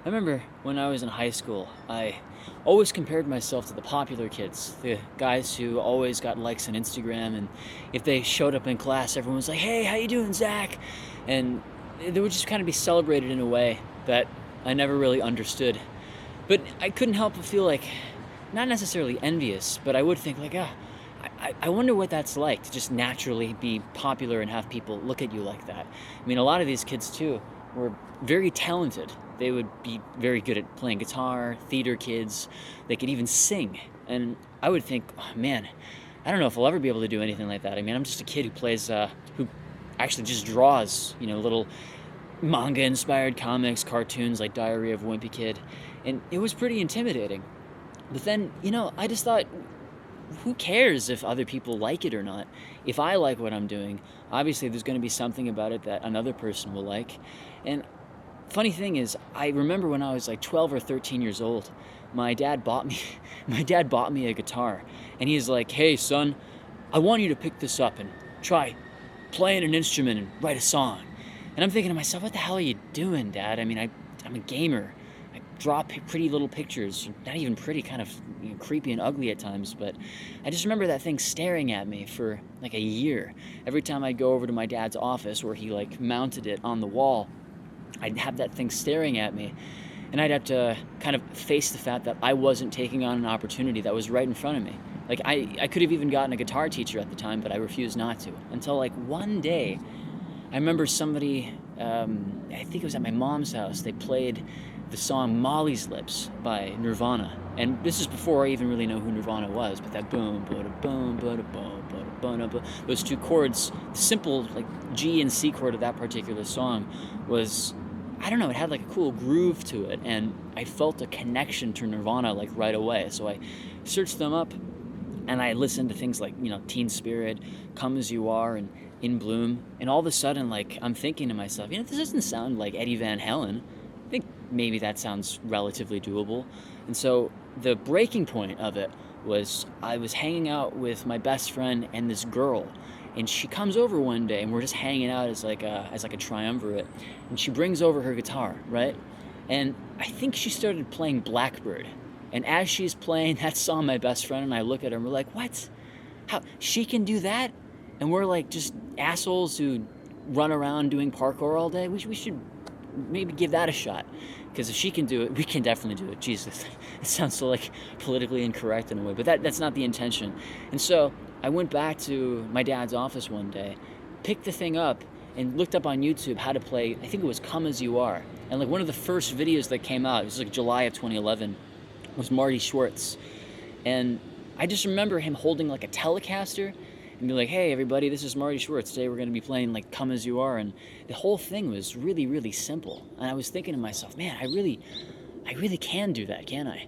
I remember when I was in high school, I always compared myself to the popular kids, the guys who always got likes on Instagram, and if they showed up in class, everyone was like, "Hey, how you doing, Zach?" And they would just kind of be celebrated in a way that I never really understood. But I couldn't help but feel like, not necessarily envious, but I would think like, I wonder what that's like to just naturally be popular and have people look at you like that. I mean, a lot of these kids too were very talented. They would be very good at playing guitar, theater kids. They could even sing. And I would think, oh, man, I don't know if I'll ever be able to do anything like that. I mean, I'm just a kid who plays, who actually just draws, little manga-inspired comics, cartoons like Diary of a Wimpy Kid. And it was pretty intimidating. But then, I just thought, who cares if other people like it or not? If I like what I'm doing, obviously there's going to be something about it that another person will like. And funny thing is, I remember when I was like 12 or 13 years old, my dad bought me a guitar, and he's like, "Hey son, I want you to pick this up and try playing an instrument and write a song." And I'm thinking to myself, what the hell are you doing, Dad? I mean, I'm a gamer. I draw pretty little pictures, not even pretty, kind of creepy and ugly at times, but I just remember that thing staring at me for like a year. Every time I'd go over to my dad's office where he like mounted it on the wall, I'd have that thing staring at me, and I'd have to kind of face the fact that I wasn't taking on an opportunity that was right in front of me. Like, I could have even gotten a guitar teacher at the time, but I refused not to. Until, like, one day, I remember somebody, I think it was at my mom's house, they played the song Molly's Lips by Nirvana. And this is before I even really know who Nirvana was, but that boom, bada boom, bada boom, bada boom, boom, those two chords, the simple, like, G and C chord of that particular song was, I don't know, it had like a cool groove to it, and I felt a connection to Nirvana like right away. So I searched them up, and I listened to things like, Teen Spirit, Come As You Are, and In Bloom, and all of a sudden, like, I'm thinking to myself, this doesn't sound like Eddie Van Halen. I think maybe that sounds relatively doable. And so the breaking point of it was I was hanging out with my best friend and this girl, and she comes over one day, and we're just hanging out as like a triumvirate, and she brings over her guitar, right? And I think she started playing Blackbird. And as she's playing that song, my best friend and I look at her and we're like, what? How? She can do that? And we're like just assholes who run around doing parkour all day? We should maybe give that a shot. Because if she can do it, we can definitely do it. Jesus, it sounds so like politically incorrect in a way, but that's not the intention. And so I went back to my dad's office one day, picked the thing up, and looked up on YouTube how to play, I think it was Come As You Are. And like one of the first videos that came out, it was like July of 2011, was Marty Schwartz. And I just remember him holding like a Telecaster and be like, "Hey everybody, this is Marty Schwartz. Today we're going to be playing like Come As You Are." And the whole thing was really, really simple. And I was thinking to myself, man, I really can do that, can't I?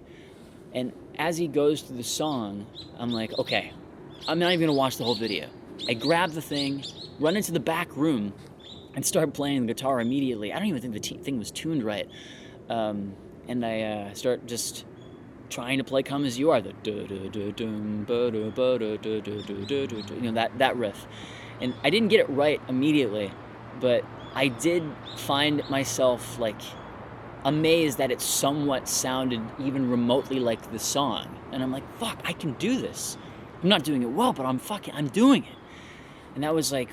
And as he goes through the song, I'm like, okay, I'm not even going to watch the whole video. I grab the thing, run into the back room, and start playing the guitar immediately. I don't even think the thing was tuned right. And I start just trying to play Come As You Are, the that riff. And I didn't get it right immediately, but I did find myself like amazed that it somewhat sounded even remotely like the song. And I'm like, fuck, I can do this. I'm not doing it well, but I'm doing it. And that was like,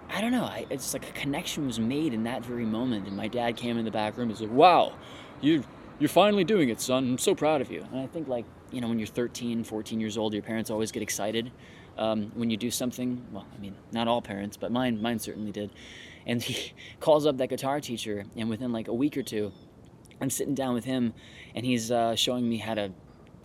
I don't know, it's like a connection was made in that very moment. And my dad came in the back room and was like, "Wow, you're finally doing it, son. I'm so proud of you." And I think like, when you're 13, 14 years old, your parents always get excited when you do something. Well, I mean, not all parents, but mine certainly did. And he calls up that guitar teacher, and within like a week or two, I'm sitting down with him, and he's showing me how to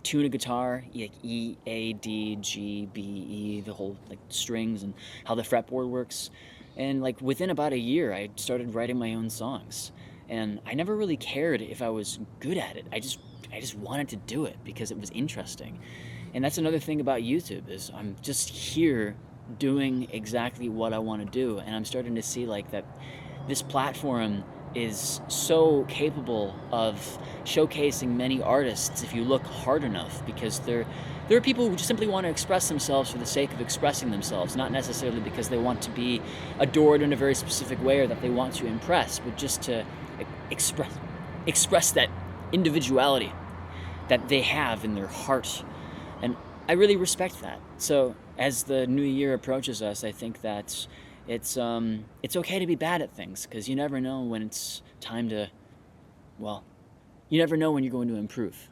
tune a guitar, like E, A, D, G, B, E, the whole like strings and how the fretboard works. And like within about a year, I started writing my own songs. And I never really cared if I was good at it. I just wanted to do it because it was interesting. And that's another thing about YouTube is I'm just here doing exactly what I want to do. And I'm starting to see like that this platform is so capable of showcasing many artists if you look hard enough, because there are people who just simply want to express themselves for the sake of expressing themselves, not necessarily because they want to be adored in a very specific way or that they want to impress, but just to express that individuality that they have in their heart. And I really respect that. So as the new year approaches us, I think that it's okay to be bad at things, because you never know when it's time to, well, you never know when you're going to improve.